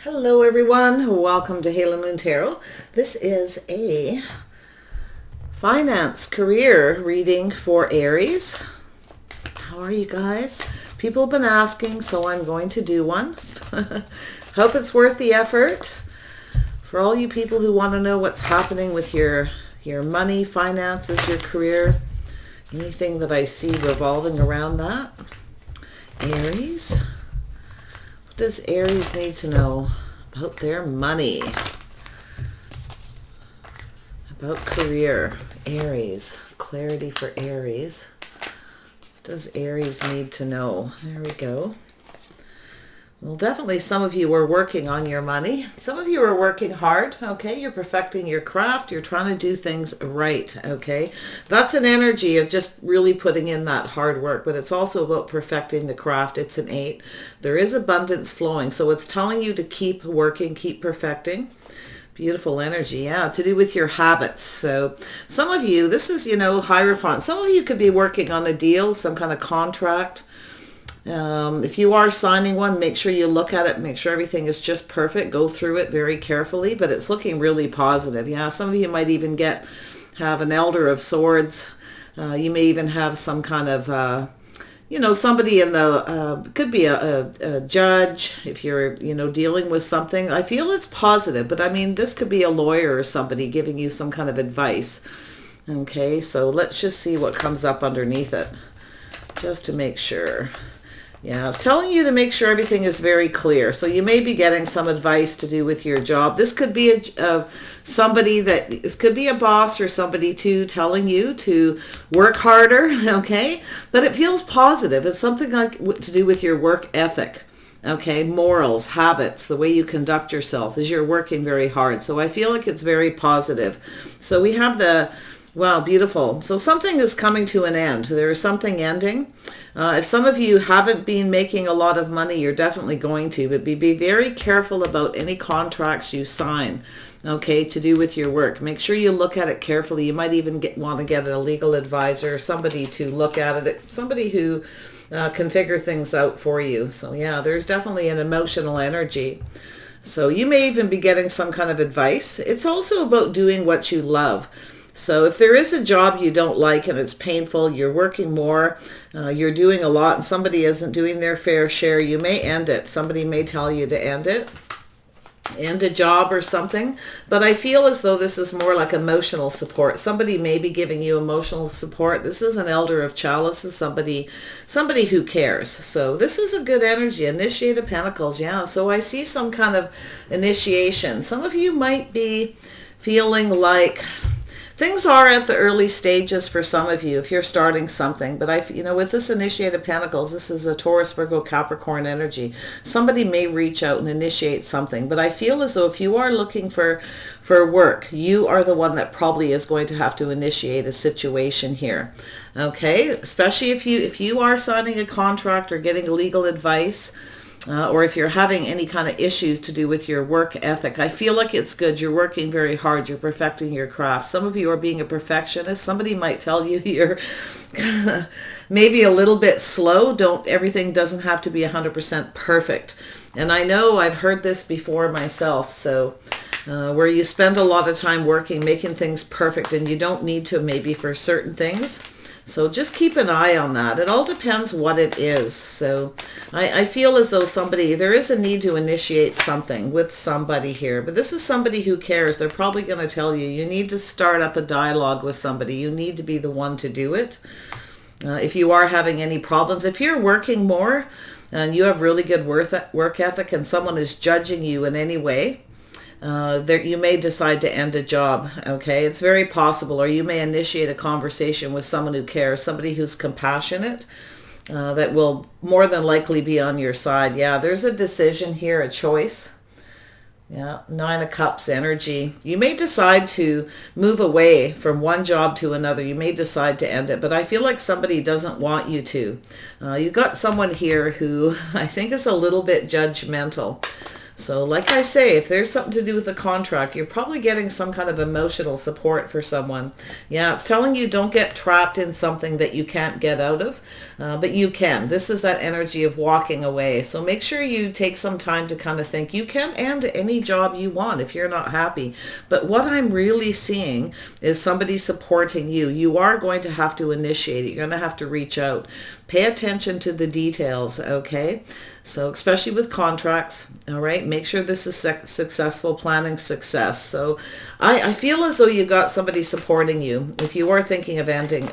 Hello everyone, welcome to Halo Moon Tarot. This is a finance career reading for Aries. How are you guys? People have been asking, so I'm going to do one. Hope it's worth the effort. For all you people who want to know what's happening with your money, finances, your career, anything that I see revolving around that. Aries. Does Aries need to know about their money? About career. Aries. Clarity for Aries. What does Aries need to know? There we go. Well, definitely some of you are working on your money. Some of you are working hard, okay? You're perfecting your craft. You're trying to do things right, okay? That's an energy of just really putting in that hard work, but it's also about perfecting the craft. It's an 8. There is abundance flowing, so it's telling you to keep working, keep perfecting. Beautiful energy, yeah, to do with your habits. So some of you, this is, Hierophant. Some of you could be working on a deal, some kind of contract. If you are signing one, make sure you look at it, make sure everything is just perfect. Go through it very carefully, but it's looking really positive. Yeah, some of you might even have an Elder of Swords. You may even have some kind of, somebody in the, could be a judge if you're, dealing with something. I feel it's positive, but I mean, this could be a lawyer or somebody giving you some kind of advice. Okay, so let's just see what comes up underneath it, just to make sure. Yeah, it's telling you to make sure everything is very clear. So you may be getting some advice to do with your job. This could be this could be a boss or somebody too telling you to work harder, okay? But it feels positive. It's something like to do with your work ethic, okay? Morals, habits, the way you conduct yourself as you're working very hard. So I feel like it's very positive. So we have wow, beautiful. So something is coming to an end. There is something ending. If some of you haven't been making a lot of money, you're definitely going to, but be very careful about any contracts you sign, okay, to do with your work. Make sure you look at it carefully. You might even want to get a legal advisor, somebody to look at it, somebody who can figure things out for you. So yeah, there's definitely an emotional energy. So you may even be getting some kind of advice. It's also about doing what you love. So if there is a job you don't like and it's painful, you're working more, you're doing a lot, and somebody isn't doing their fair share, you may end it. Somebody may tell you to end it, end a job or something. But I feel as though this is more like emotional support. Somebody may be giving you emotional support. This is an Elder of Chalices, somebody who cares. So this is a good energy. Initiate of Pentacles, yeah. So I see some kind of initiation. Some of you might be feeling like things are at the early stages for some of you if you're starting something. But with this Initiated Pentacles, this is a Taurus, Virgo, Capricorn energy. Somebody may reach out and initiate something. But I feel as though if you are looking for work, you are the one that probably is going to have to initiate a situation here. Okay, especially if you are signing a contract or getting legal advice. Or if you're having any kind of issues to do with your work ethic, I feel like it's good. You're working very hard. You're perfecting your craft. Some of you are being a perfectionist. Somebody might tell you you're maybe a little bit slow. Everything doesn't have to be 100% perfect. And I know I've heard this before myself. So where you spend a lot of time working, making things perfect, and you don't need to maybe for certain things. So just keep an eye on that. It all depends what it is. So I feel as though there is a need to initiate something with somebody here. But this is somebody who cares. They're probably going to tell you need to start up a dialogue with somebody. You need to be the one to do it. If you are having any problems, if you're working more and you have really good work ethic and someone is judging you in any way, you may decide to end a job, okay? It's very possible. Or you may initiate a conversation with someone who cares, somebody who's compassionate, that will more than likely be on your side. Yeah, there's a decision here, a choice. Yeah, 9 of Cups energy. You may decide to move away from one job to another. You may decide to end it, but I feel like somebody doesn't want you to. You've got someone here who I think is a little bit judgmental. So like I say, if there's something to do with the contract, you're probably getting some kind of emotional support for someone. Yeah, it's telling you don't get trapped in something that you can't get out of, but you can. This is that energy of walking away. So make sure you take some time to kind of think. You can end any job you want if you're not happy. But what I'm really seeing is somebody supporting you. You are going to have to initiate it. You're going to have to reach out. Pay attention to the details, okay? So especially with contracts, all right? Make sure this is successful, planning success. So I feel as though you've got somebody supporting you. If you are thinking of ending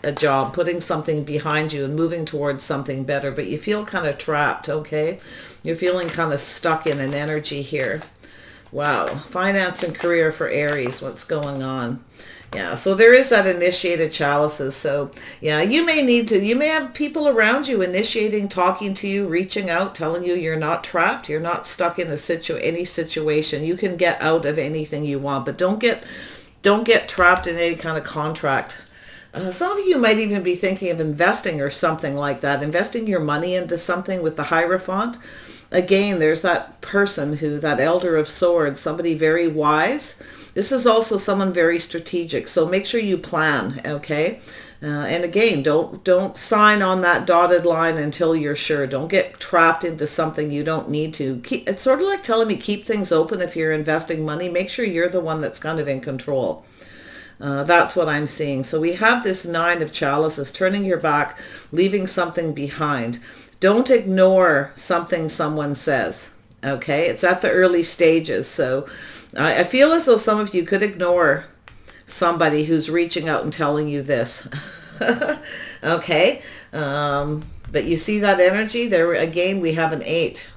a job, putting something behind you and moving towards something better, but you feel kind of trapped, okay? You're feeling kind of stuck in an energy here. Wow. Finance and career for Aries. What's going on? Yeah, so there is that initiated chalices. So yeah, you may have people around you initiating, talking to you, reaching out, telling you you're not trapped. You're not stuck in any situation. You can get out of anything you want, but don't get trapped in any kind of contract. Some of you might even be thinking of investing or something like that, investing your money into something with the Hierophant. Again, there's that person that Elder of Swords, somebody very wise. This is also someone very strategic. So make sure you plan, okay? And again, don't sign on that dotted line until you're sure. Don't get trapped into something you don't need to. It's sort of like telling me keep things open if you're investing money. Make sure you're the one that's kind of in control. That's what I'm seeing. So we have this Nine of Chalices, turning your back, leaving something behind. Don't ignore something someone says, okay? It's at the early stages. So I feel as though some of you could ignore somebody who's reaching out and telling you this, okay? But you see that energy? There again, we have an 8.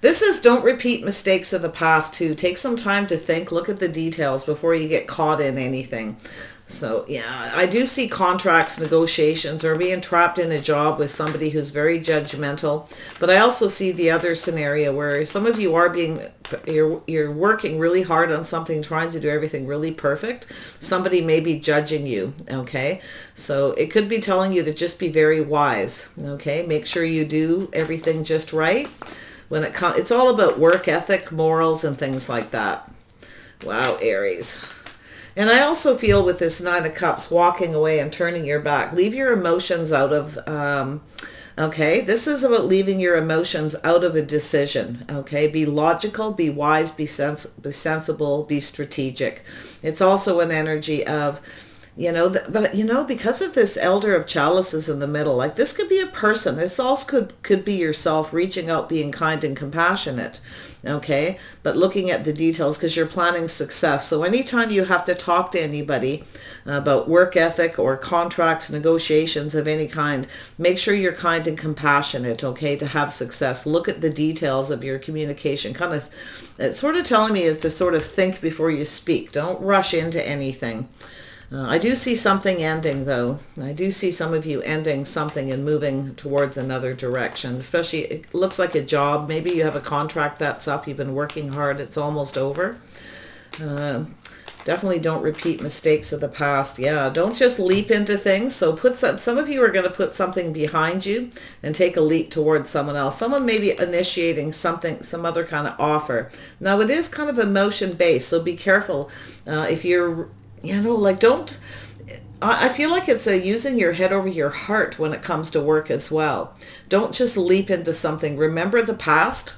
This is don't repeat mistakes of the past too. Take some time to think, look at the details before you get caught in anything. So yeah, I do see contracts, negotiations, or being trapped in a job with somebody who's very judgmental. But I also see the other scenario where some of you are you're working really hard on something, trying to do everything really perfect. Somebody may be judging you, okay? So it could be telling you to just be very wise, okay? Make sure you do everything just right. When it's all about work ethic, morals, and things like that. Wow, Aries. And I also feel with this Nine of Cups, walking away and turning your back. Leave your emotions out of, okay? This is about leaving your emotions out of a decision, okay? Be logical, be wise, be sensible, be strategic. It's also an energy of, because of this Elder of Chalices in the middle, like this could be a person. This also could be yourself reaching out, being kind and compassionate, okay? But looking at the details because you're planning success. So anytime you have to talk to anybody about work ethic or contracts, negotiations of any kind, make sure you're kind and compassionate, okay, to have success. Look at the details of your communication. It's sort of telling me is to sort of think before you speak. Don't rush into anything. I do see something ending, though. I do see some of you ending something and moving towards another direction. Especially, it looks like a job. Maybe you have a contract that's up. You've been working hard. It's almost over. Definitely don't repeat mistakes of the past. Yeah, don't just leap into things. So some of you are going to put something behind you and take a leap towards someone else. Someone may be initiating something, some other kind of offer. Now, it is kind of emotion-based, so be careful if you're... I feel like it's using your head over your heart when it comes to work as well. Don't just leap into something. Remember the past,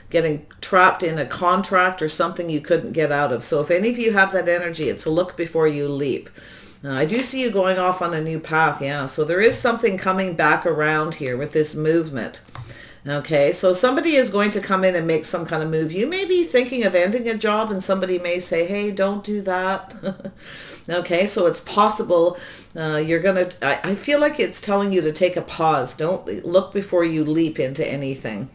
getting trapped in a contract or something you couldn't get out of. So if any of you have that energy, it's a look before you leap. I do see you going off on a new path, yeah. So there is something coming back around here with this movement. Okay, so somebody is going to come in and make some kind of move. You may be thinking of ending a job and somebody may say, hey, don't do that. Okay, so it's possible you're going to, I feel like it's telling you to take a pause. Don't look before you leap into anything.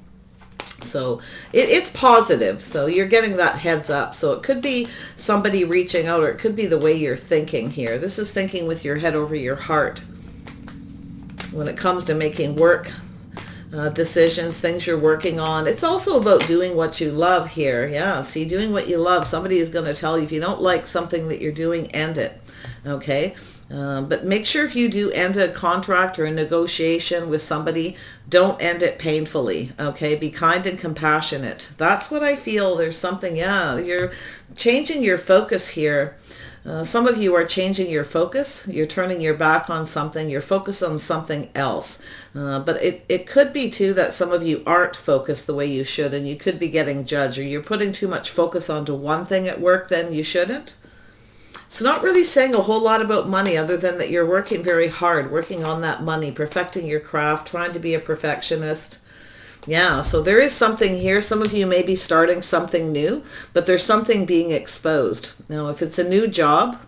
So it's positive. So you're getting that heads up. So it could be somebody reaching out, or it could be the way you're thinking here. This is thinking with your head over your heart. When it comes to making work decisions, things you're working on. It's also about doing what you love here. Yeah, see, doing what you love. Somebody is going to tell you if you don't like something that you're doing, end it. Okay? But make sure if you do end a contract or a negotiation with somebody, don't end it painfully, okay? Be kind and compassionate. That's what I feel. There's something, yeah, you're changing your focus here. Some of you are changing your focus. You're turning your back on something. You're focused on something else. But it could be, too, that some of you aren't focused the way you should, and you could be getting judged, or you're putting too much focus onto one thing at work then you shouldn't. It's not really saying a whole lot about money other than that you're working very hard, working on that money, perfecting your craft, trying to be a perfectionist. Yeah, so there is something here. Some of you may be starting something new, but there's something being exposed. Now, if it's a new job,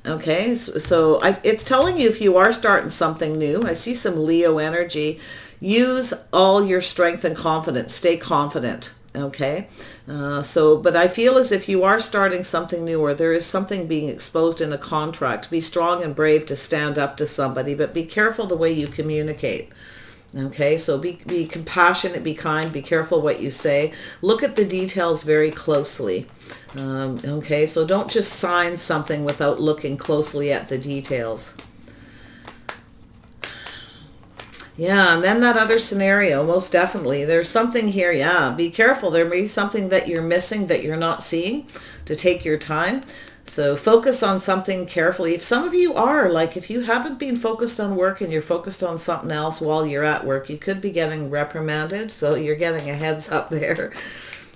okay, so it's telling you if you are starting something new, I see some Leo energy, use all your strength and confidence. Stay confident, okay? But I feel as if you are starting something new, or there is something being exposed in a contract. Be strong and brave to stand up to somebody, but be careful the way you communicate. Okay, so be compassionate, be kind, be careful what you say. Look at the details very closely. Okay, so don't just sign something without looking closely at the details. Yeah, and then that other scenario, most definitely. There's something here, yeah. Be careful. There may be something that you're missing that you're not seeing, to take your time. So focus on something carefully. If some of you are, like if you haven't been focused on work and you're focused on something else while you're at work, you could be getting reprimanded. So you're getting a heads up there.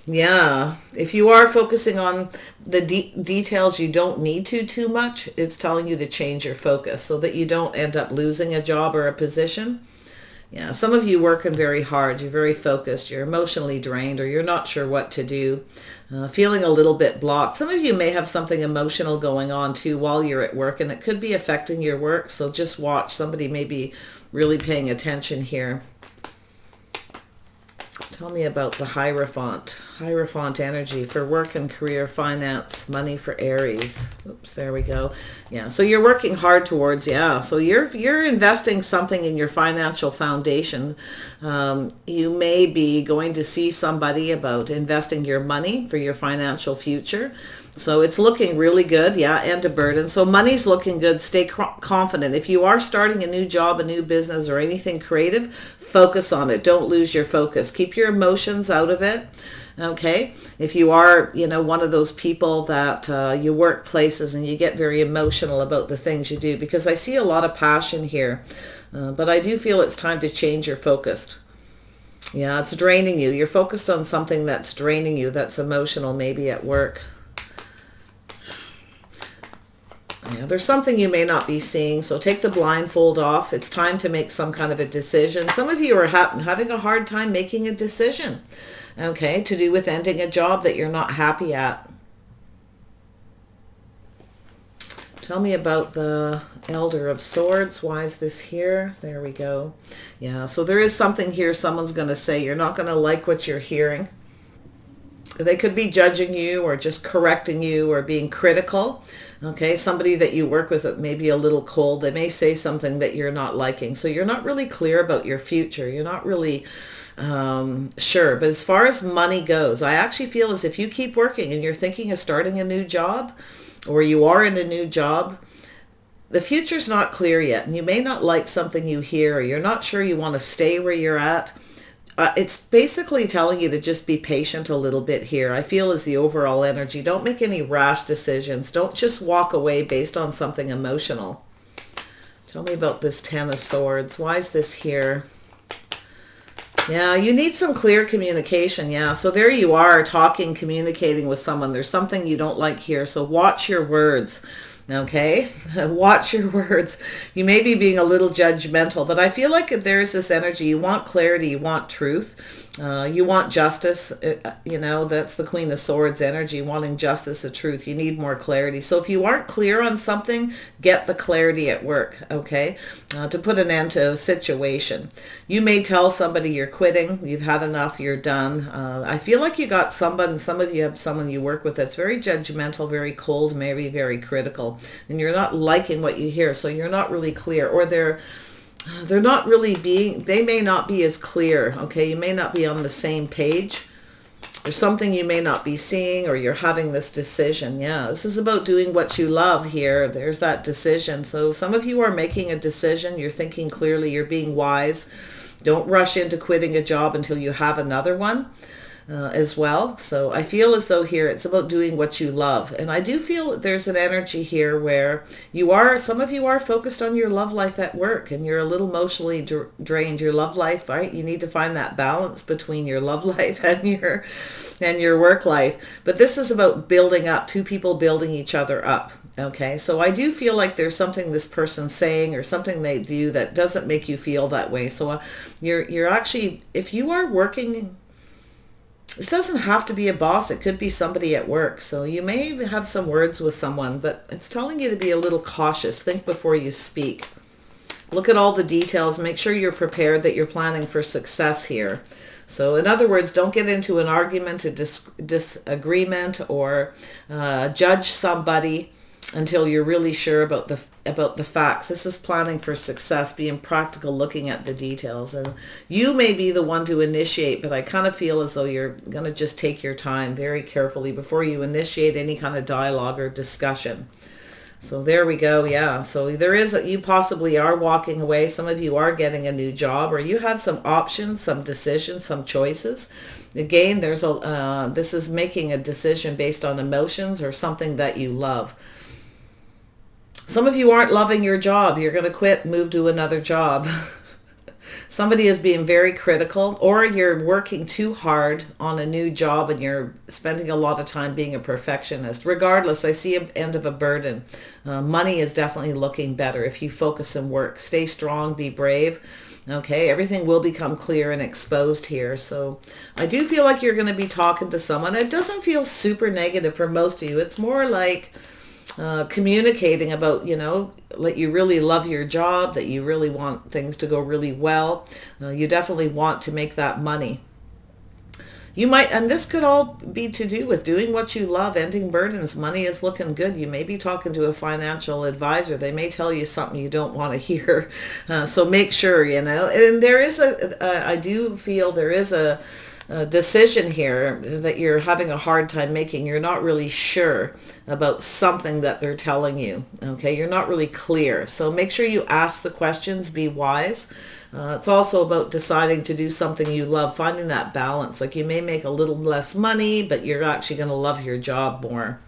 Yeah. If you are focusing on the details you don't need to too much, it's telling you to change your focus so that you don't end up losing a job or a position. Yeah, some of you working very hard, you're very focused, you're emotionally drained, or you're not sure what to do, feeling a little bit blocked. Some of you may have something emotional going on too while you're at work, and it could be affecting your work, so just watch. Somebody may be really paying attention here. Tell me about the Hierophant energy for work and career, finance, money for Aries. Oops, there we go. Yeah, so you're working hard towards, yeah. So you're investing something in your financial foundation. You may be going to see somebody about investing your money for your financial future. So it's looking really good, yeah, and a burden. So money's looking good. Stay confident. If you are starting a new job, a new business, or anything creative, focus on it. Don't lose your focus. Keep your emotions out of it, okay? If you are, one of those people that you work places and you get very emotional about the things you do, because I see a lot of passion here, but I do feel it's time to change your focus. Yeah, it's draining you. You're focused on something that's draining you, that's emotional, maybe at work. Yeah, there's something you may not be seeing, so take the blindfold off. It's time to make some kind of a decision. Some of you are having a hard time making a decision, okay, to do with ending a job that you're not happy at. Tell me about the Elder of Swords. Why is this here? There we go. Yeah, so there is something here someone's going to say. You're not going to like what you're hearing. They could be judging you or just correcting you or being critical. Okay, somebody that you work with that may be a little cold. They may say something that you're not liking. So you're not really clear about your future. You're not really sure. But as far as money goes, I actually feel as if you keep working and you're thinking of starting a new job, or you are in a new job, the future's not clear yet. And you may not like something you hear, or you're not sure you want to stay where you're at. It's basically telling you to just be patient a little bit here. I feel is the overall energy. Don't make any rash decisions. Don't just walk away based on something emotional. Tell me about this Ten of Swords. Why is this here? Yeah, you need some clear communication. Yeah, so there you are talking, communicating with someone. There's something you don't like here. So watch your words. Okay, watch your words. You may be being a little judgmental, but I feel like there's this energy. You want clarity, you want truth, you want justice. That's the Queen of Swords energy, wanting justice and truth. You need more clarity. So if you aren't clear on something, get the clarity at work, okay, to put an end to a situation. You may tell somebody you're quitting, you've had enough, you're done. I feel like you got some of you have someone you work with that's very judgmental, very cold, maybe very critical, and you're not liking what you hear, so you're not really clear, or they're not really they may not be as clear, okay? You may not be on the same page. There's something you may not be seeing, or you're having this decision. Yeah, this is about doing what you love here. There's that decision. So some of you are making a decision. You're thinking clearly. You're being wise. Don't rush into quitting a job until you have another one. As well. So I feel as though here it's about doing what you love. And I do feel there's an energy here where some of you are focused on your love life at work, and you're a little emotionally drained. Your love life, right? You need to find that balance between your love life and your work life. But this is about building up, two people building each other up. Okay, so I do feel like there's something this person's saying or something they do that doesn't make you feel that way. So you're actually, if you are working, it doesn't have to be a boss. It could be somebody at work. So you may have some words with someone, but it's telling you to be a little cautious. Think before you speak. Look at all the details. Make sure you're prepared, that you're planning for success here. So in other words, don't get into an argument, a disagreement, or judge somebody until you're really sure about the facts. This is planning for success, being practical, looking at the details. And you may be the one to initiate, but I kind of feel as though you're going to just take your time very carefully before you initiate any kind of dialogue or discussion. So there we go. Yeah. So you possibly are walking away. Some of you are getting a new job, or you have some options, some decisions, some choices. Again, this is making a decision based on emotions or something that you love. Some of you aren't loving your job. You're going to quit and move to another job. Somebody is being very critical, or you're working too hard on a new job and you're spending a lot of time being a perfectionist. Regardless, I see an end of a burden. Money is definitely looking better if you focus and work. Stay strong, be brave. Okay, everything will become clear and exposed here. So I do feel like you're going to be talking to someone. It doesn't feel super negative for most of you. It's more like communicating about, that you really love your job, that you really want things to go really well. You definitely want to make that money. You might, and this could all be to do with doing what you love, ending burdens. Money is looking good. You may be talking to a financial advisor. They may tell you something you don't want to hear. So make sure, and there is I do feel there is a decision here that you're having a hard time making. You're not really sure about something that they're telling you. Okay, you're not really clear. So make sure you ask the questions, be wise. It's also about deciding to do something you love, finding that balance. Like you may make a little less money, but you're actually going to love your job more.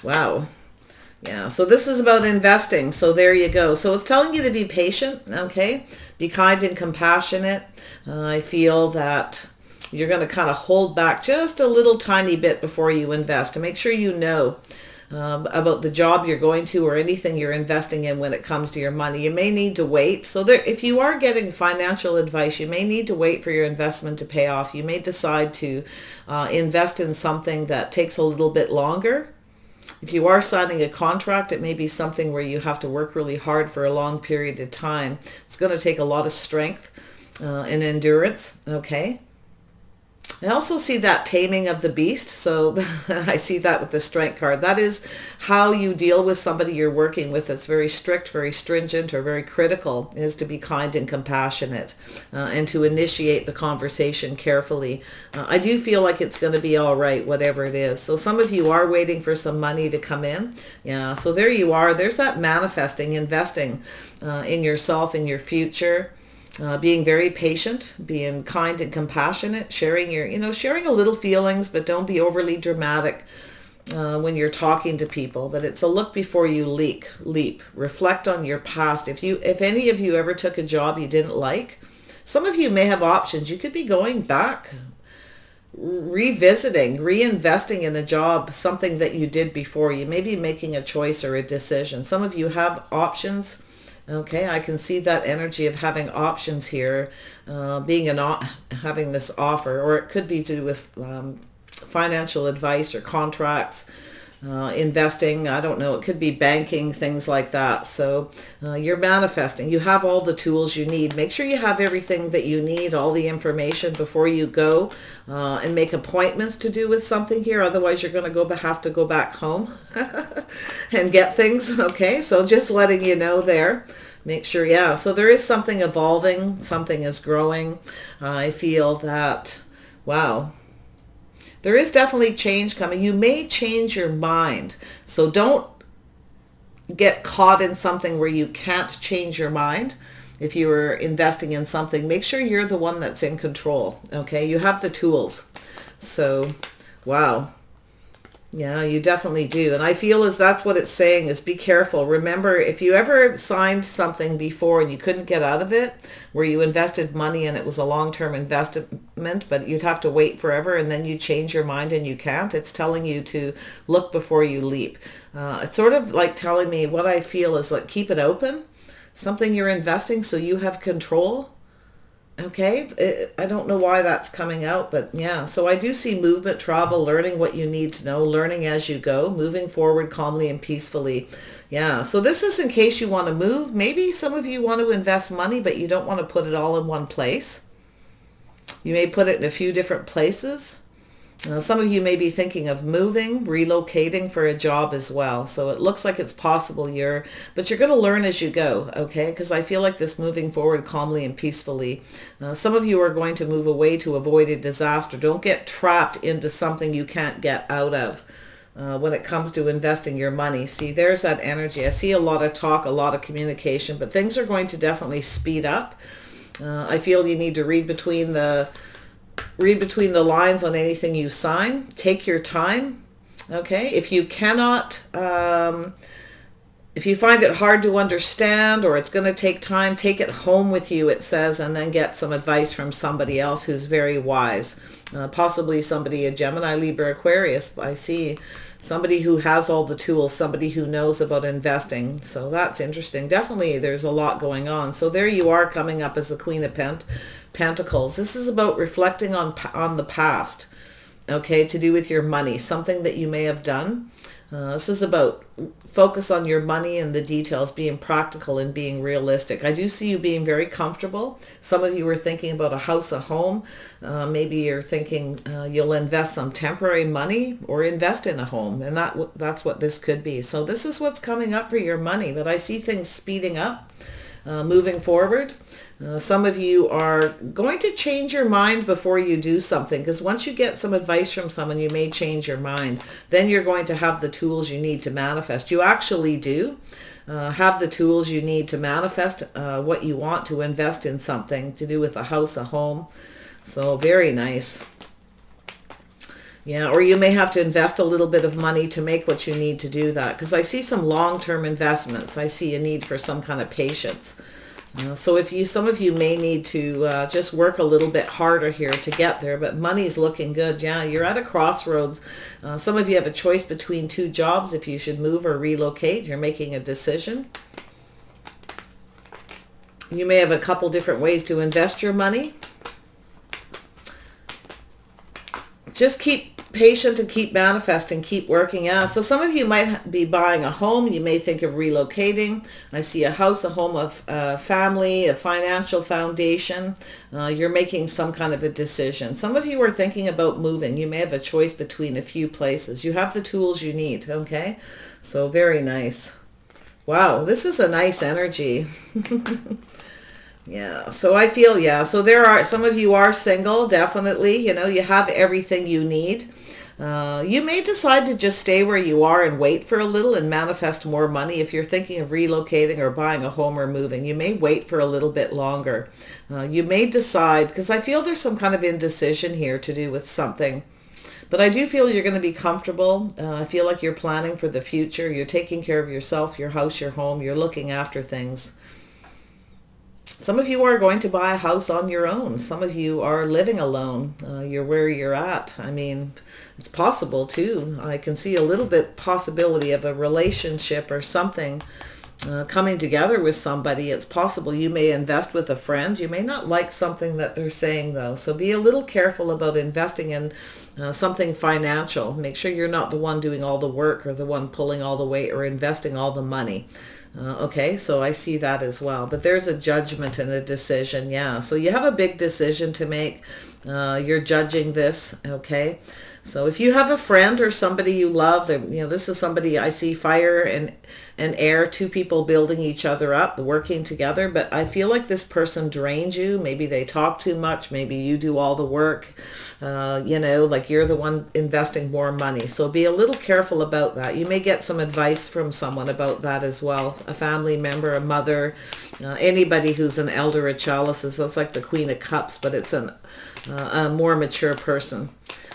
Wow. Yeah, so this is about investing. So there you go. So it's telling you to be patient, okay? Be kind and compassionate. I feel that you're going to kind of hold back just a little tiny bit before you invest to make sure you know about the job you're going to or anything you're investing in when it comes to your money. You may need to wait. So if you are getting financial advice, you may need to wait for your investment to pay off. You may decide to invest in something that takes a little bit longer. If you are signing a contract, it may be something where you have to work really hard for a long period of time. It's going to take a lot of strength and endurance, okay? I also see that taming of the beast. So I see that with the strength card. That is how you deal with somebody you're working with that's very strict, very stringent, or very critical, is to be kind and compassionate and to initiate the conversation carefully. I do feel like it's going to be all right, whatever it is. So some of you are waiting for some money to come in. Yeah, so there you are. There's that manifesting, investing in yourself, in your future. Being very patient, being kind and compassionate, sharing sharing a little feelings, but don't be overly dramatic when you're talking to people. But it's a look before you leap. Reflect on your past. If any of you ever took a job you didn't like, some of you may have options. You could be going back, revisiting, reinvesting in a job, something that you did before. You may be making a choice or a decision. Some of you have options. Okay, I can see that energy of having options here, having this offer, or it could be to do with financial advice or contracts, investing. I don't know. It could be banking, things like that. So you're manifesting. You have all the tools you need. Make sure you have everything that you need, all the information before you go and make appointments to do with something here. Otherwise, you're going to have to go back home and get things. Okay, so just letting you know there. Make sure, yeah. So there is something evolving. Something is growing. I feel that, wow. There is definitely change coming. You may change your mind. So don't get caught in something where you can't change your mind. If you are investing in something, make sure you're the one that's in control. Okay, you have the tools. So, wow. Yeah, you definitely do. And I feel as that's what it's saying is be careful. Remember, if you ever signed something before and you couldn't get out of it, where you invested money and it was a long-term investment, but you'd have to wait forever and then you change your mind and you can't, it's telling you to look before you leap. It's sort of like telling me what I feel is like keep it open, something you're investing so you have control. Okay, I don't know why that's coming out, but yeah. So I do see movement, travel, learning what you need to know, learning as you go, moving forward calmly and peacefully. Yeah, so this is in case you want to move. Maybe some of you want to invest money, but you don't want to put it all in one place. You may put it in a few different places. Some of you may be thinking of moving, relocating for a job as well. So it looks like it's possible but you're going to learn as you go, okay? Because I feel like this moving forward calmly and peacefully. Some of you are going to move away to avoid a disaster. Don't get trapped into something you can't get out of. When it comes to investing your money. See, there's that energy. I see a lot of talk, a lot of communication, but things are going to definitely speed up. I feel you need to read between the lines on anything you sign. Take your time. Okay, if you cannot, if you find it hard to understand or it's going to take time, take it home with you, it says, and then get some advice from somebody else who's very wise. Possibly somebody, a Gemini, Libra, Aquarius. I see somebody who has all the tools, somebody who knows about investing. So that's interesting. Definitely there's a lot going on. So there you are coming up as the Queen of Pentacles. This is about reflecting on the past, okay, to do with your money, something that you may have done. This is about focus on your money and the details, being practical and being realistic. I do see you being very comfortable. Some of you are thinking about a house, a home. Maybe you're thinking you'll invest some temporary money or invest in a home. And that's what this could be. So this is what's coming up for your money. But I see things speeding up. Moving forward. Some of you are going to change your mind before you do something, because once you get some advice from someone, you may change your mind. Then you're going to have the tools you need to manifest. You actually do have the tools you need to manifest what you want to invest in, something to do with a house, a home. So very nice. Yeah, or you may have to invest a little bit of money to make what you need to do that. Because I see some long-term investments. I see a need for some kind of patience. So some of you may need to just work a little bit harder here to get there. But money's looking good. Yeah, you're at a crossroads. Some of you have a choice between two jobs if you should move or relocate. You're making a decision. You may have a couple different ways to invest your money. Just keep patient and keep manifesting, keep working out. So some of you might be buying a home. You may think of relocating. I see a house, a home, of family, a financial foundation. You're making some kind of a decision. Some of you are thinking about moving. You may have a choice between a few places. You have the tools you need, okay? So very nice. Wow, this is a nice energy. Yeah, so I feel, yeah, so there are, some of you are single, definitely, you know, you have everything you need. You may decide to just stay where you are and wait for a little and manifest more money. If you're thinking of relocating or buying a home or moving, you may wait for a little bit longer. You may decide, because I feel there's some kind of indecision here to do with something. But I do feel you're going to be comfortable. I feel like you're planning for the future. You're taking care of yourself, your house, your home. You're looking after things. Some of you are going to buy a house on your own. Some of you are living alone. You're where you're at. I mean, it's possible too. I can see a little bit possibility of a relationship or something coming together with somebody. It's possible you may invest with a friend. You may not like something that they're saying though. So be a little careful about investing in something financial. Make sure you're not the one doing all the work or the one pulling all the weight or investing all the money. Okay, so I see that as well. But there's a judgment and a decision, yeah. So you have a big decision to make. You're judging this, okay? So if you have a friend or somebody you love, this is somebody I see, fire and air, two people building each other up, working together. But I feel like this person drains you. Maybe they talk too much. Maybe you do all the work. Like you're the one investing more money. So be a little careful about that. You may get some advice from someone about that as well. A family member, a mother, anybody who's an elder of chalices. That's like the Queen of Cups, but it's a more mature person.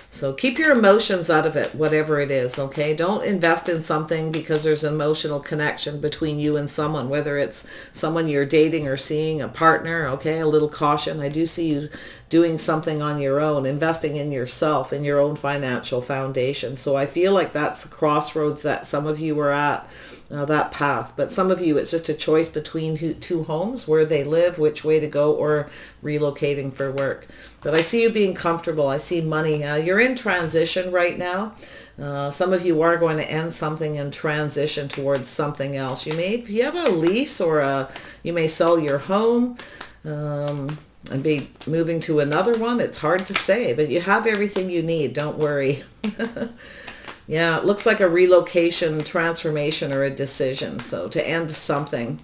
So keep your emotions out of it, whatever it is, okay? Don't invest in something because there's an emotional connection between you and someone, whether it's someone you're dating or seeing, a partner, okay? A little caution. I do see you doing something on your own, investing in yourself, in your own financial foundation. So I feel like that's the crossroads that some of you are at, that path. But some of you, it's just a choice between two homes, where they live, which way to go, or relocating for work. But I see you being comfortable. I see money. You're in transition right now. Some of you are going to end something and transition towards something else. If you have a lease, or you may sell your home and be moving to another one. It's hard to say, but you have everything you need. Don't worry. Yeah, it looks like a relocation, transformation, or a decision. So to end something.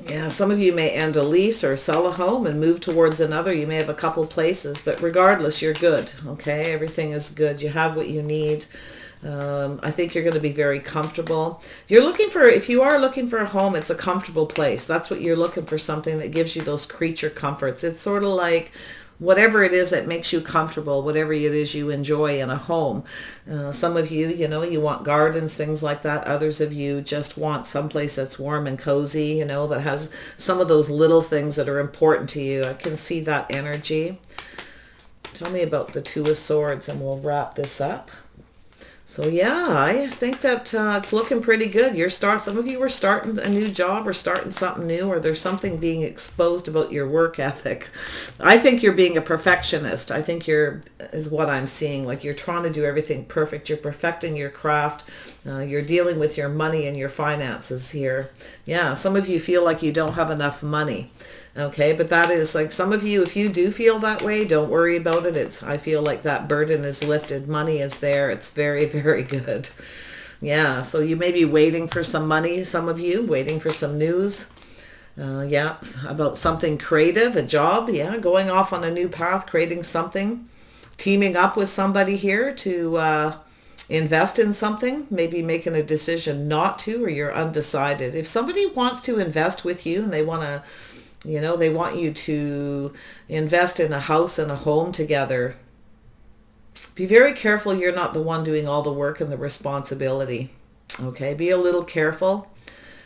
Yeah, some of you may end a lease or sell a home and move towards another. You may have a couple places, but regardless, you're good, okay? Everything is good. You have what you need. I think you're going to be very comfortable. If you are looking for a home, it's a comfortable place. That's what you're looking for, something that gives you those creature comforts. It's sort of like whatever it is that makes you comfortable, whatever it is you enjoy in a home. Some of you, you want gardens, things like that. Others of you just want someplace that's warm and cozy, that has some of those little things that are important to you. I can see that energy. Tell me about the Two of Swords and we'll wrap this up. So yeah, I think that it's looking pretty good. Some of you are starting a new job or starting something new, or there's something being exposed about your work ethic. I think you're being a perfectionist. I think is what I'm seeing. Like you're trying to do everything perfect. You're perfecting your craft. You're dealing with your money and your finances here. Yeah, some of you feel like you don't have enough money. Okay, but that is like some of you, if you do feel that way, don't worry about it. I feel like that burden is lifted. Money is there. It's very, very good. Yeah, so you may be waiting for some money, some of you, waiting for some news. Yeah, about something creative, a job. Yeah, going off on a new path, creating something, teaming up with somebody here to invest in something, maybe making a decision not to, or you're undecided. If somebody wants to invest with you and they want to, they want you to invest in a house and a home together, be very careful you're not the one doing all the work and the responsibility. Okay, be a little careful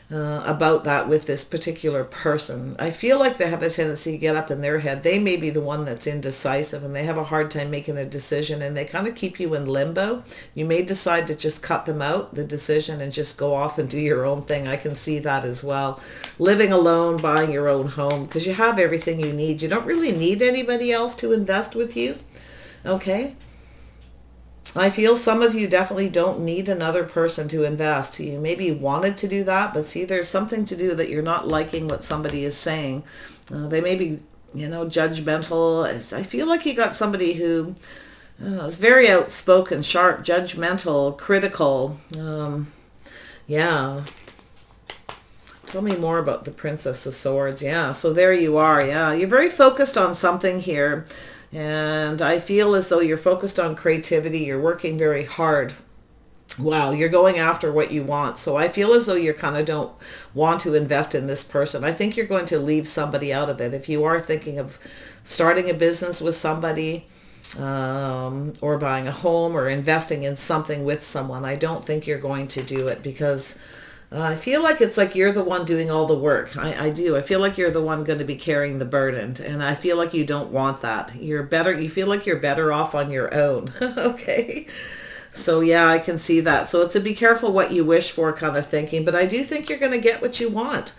about that with this particular person. I feel like they have a tendency to get up in their head. They may be the one that's indecisive and they have a hard time making a decision, and they kind of keep you in limbo. You may decide to just cut them out, the decision, and just go off and do your own thing. I can see that as well. Living alone, buying your own home, because you have everything you need. You don't really need anybody else to invest with you. Okay? I feel some of you definitely don't need another person to invest. You maybe wanted to do that, but see, there's something to do that you're not liking what somebody is saying. They may be, judgmental. I feel like you got somebody who is very outspoken, sharp, judgmental, critical. Yeah. Tell me more about the Princess of Swords. Yeah, so there you are. Yeah, you're very focused on something here. And I feel as though you're focused on creativity. You're working very hard. Wow, you're going after what you want. So I feel as though you kind of don't want to invest in this person. I think you're going to leave somebody out of it. If you are thinking of starting a business with somebody, or buying a home or investing in something with someone, I don't think you're going to do it, because I feel like it's like you're the one doing all the work. I do. I feel like you're the one going to be carrying the burden. And I feel like you don't want that. You feel like you're better off on your own. Okay. So yeah, I can see that. So it's a be careful what you wish for kind of thinking. But I do think you're going to get what you want.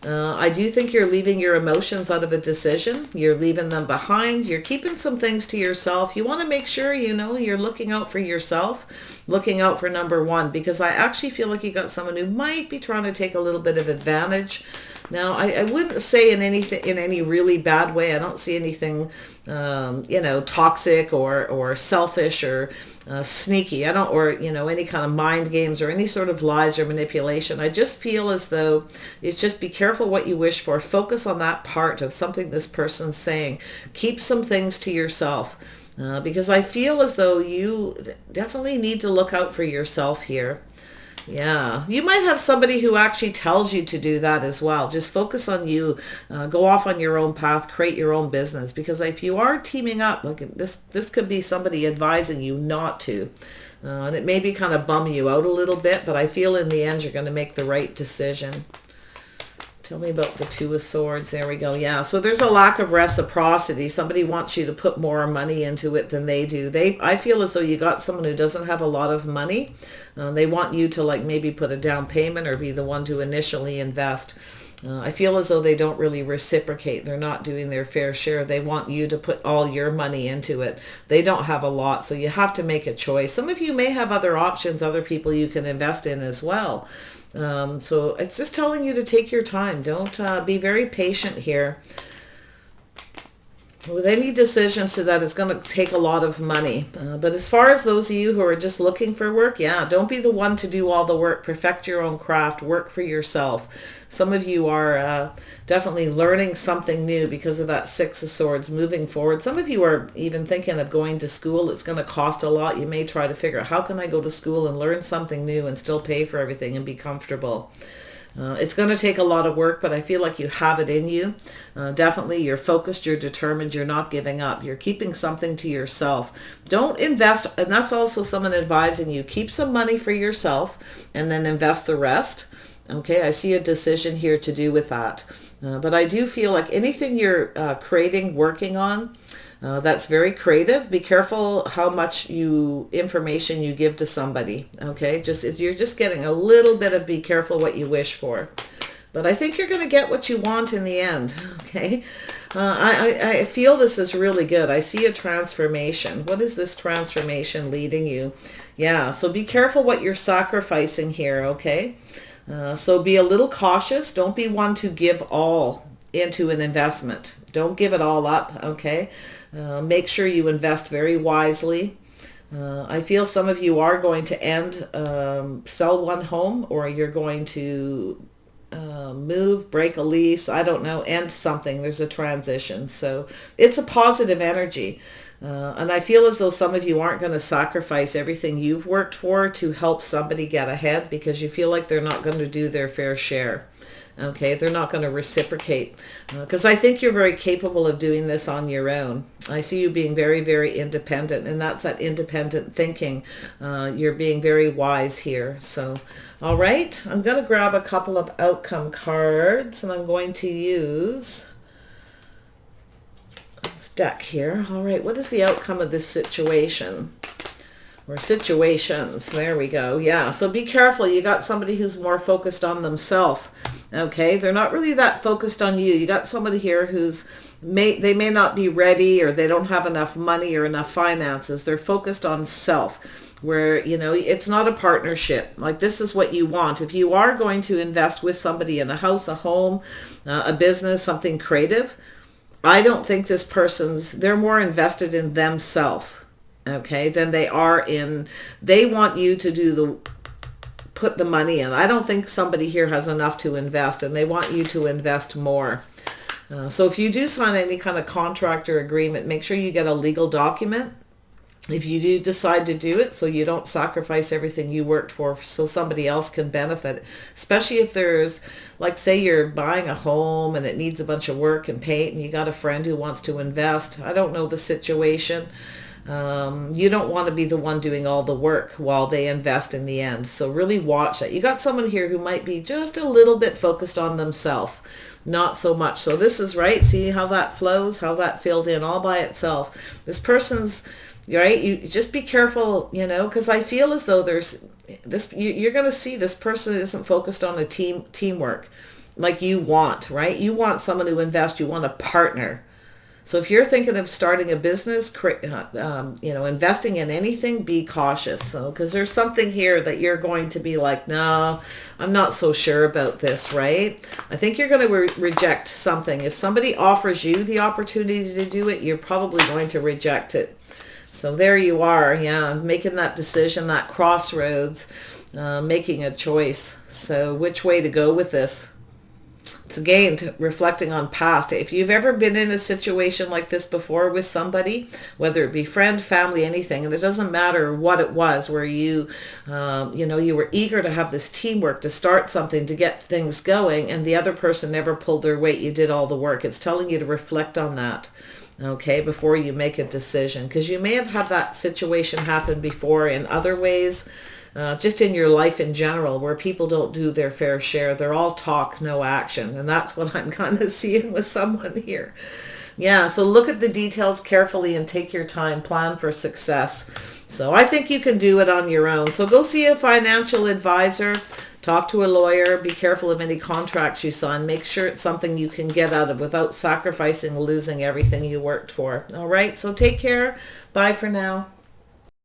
I do think you're leaving your emotions out of a decision. You're leaving them behind. You're keeping some things to yourself. You want to make sure, you're looking out for yourself, looking out for number one, because I actually feel like you got someone who might be trying to take a little bit of advantage Now, I wouldn't say in any really bad way. I don't see anything, toxic or selfish or sneaky. I don't, or, any kind of mind games or any sort of lies or manipulation. I just feel as though it's just be careful what you wish for. Focus on that part of something this person's saying. Keep some things to yourself. Because I feel as though you definitely need to look out for yourself here. Yeah, you might have somebody who actually tells you to do that as well. Just focus on you, go off on your own path, create your own business. Because if you are teaming up, like this could be somebody advising you not to. And it may be kind of bum you out a little bit, but I feel in the end you're going to make the right decision. Tell me about the Two of Swords. There we go. Yeah. So there's a lack of reciprocity. Somebody wants you to put more money into it than they do. I feel as though you got someone who doesn't have a lot of money. They want you to like maybe put a down payment or be the one to initially invest. I feel as though they don't really reciprocate. They're not doing their fair share. They want you to put all your money into it. They don't have a lot, so you have to make a choice. Some of you may have other options, other people you can invest in as well. So it's just telling you to take your time. Don't be very patient here. With any decisions to that, it's going to take a lot of money. But as far as those of you who are just looking for work, yeah, don't be the one to do all the work. Perfect your own craft. Work for yourself. Some of you are definitely learning something new because of that Six of Swords moving forward. Some of you are even thinking of going to school. It's going to cost a lot. You may try to figure out how can I go to school and learn something new and still pay for everything and be comfortable. It's going to take a lot of work, but I feel like you have it in you. Definitely, you're focused, you're determined, you're not giving up. You're keeping something to yourself. Don't invest, and that's also someone advising you. Keep some money for yourself and then invest the rest. Okay, I see a decision here to do with that. But I do feel like anything you're creating, working on, that's very creative. Be careful how much information you give to somebody. Okay, if you're just getting a little bit of be careful what you wish for. But I think you're going to get what you want in the end. Okay, I feel this is really good. I see a transformation. What is this transformation leading you? Yeah, so be careful what you're sacrificing here. Okay, so be a little cautious. Don't be one to give all into an investment. Don't give it all up, okay? Make sure you invest very wisely. I feel some of you are going to sell one home, or you're going to move, break a lease, I don't know, end something. There's a transition. So it's a positive energy. And I feel as though some of you aren't going to sacrifice everything you've worked for to help somebody get ahead because you feel like they're not going to do their fair share. Okay, they're not going to reciprocate because I think you're very capable of doing this on your own. I see you being very, very independent, and that's that independent thinking. You're being very wise here. So, all right, I'm going to grab a couple of outcome cards, and I'm going to use this deck here. All right, what is the outcome of this situation? Or situations. There we go. Yeah, so be careful. You got somebody who's more focused on themselves. Okay, they're not really that focused on you. You got somebody here they may not be ready, or they don't have enough money or enough finances. They're focused on self, where, it's not a partnership. Like, this is what you want. If you are going to invest with somebody in a house, a home, a business, something creative, I don't think they're more invested in themselves, okay, than they want you to put the money in. I don't think somebody here has enough to invest, and they want you to invest more. So if you do sign any kind of contract or agreement, make sure you get a legal document if you do decide to do it, so you don't sacrifice everything you worked for so somebody else can benefit. Especially if there's, like, say you're buying a home and it needs a bunch of work and paint, and you got a friend who wants to invest. I don't know the situation. You don't want to be the one doing all the work while they invest in the end. So really watch that. You got someone here who might be just a little bit focused on themselves, not so much. So this is right. See how that flows, how that filled in all by itself. This person's right. You just be careful, because I feel as though there's this, you're going to see this person isn't focused on a teamwork like you want, right? You want someone to invest. You want a partner. So if you're thinking of starting a business, investing in anything, be cautious. So, because there's something here that you're going to be like, no, I'm not so sure about this, right? I think you're going to reject something. If somebody offers you the opportunity to do it, you're probably going to reject it. So there you are, yeah, making that decision, that crossroads, making a choice. So which way to go with this? It's again reflecting on past. If you've ever been in a situation like this before with somebody, whether it be friend, family, anything, and it doesn't matter what it was, where you were eager to have this teamwork to start something, to get things going, and the other person never pulled their weight, you did all the work. It's telling you to reflect on that, okay, before you make a decision, because you may have had that situation happen before in other ways. Just in your life in general, where people don't do their fair share. They're all talk, no action. And that's what I'm kind of seeing with someone here. Yeah, so look at the details carefully and take your time. Plan for success. So I think you can do it on your own. So go see a financial advisor. Talk to a lawyer. Be careful of any contracts you sign. Make sure it's something you can get out of without sacrificing, losing everything you worked for. All right, so take care. Bye for now.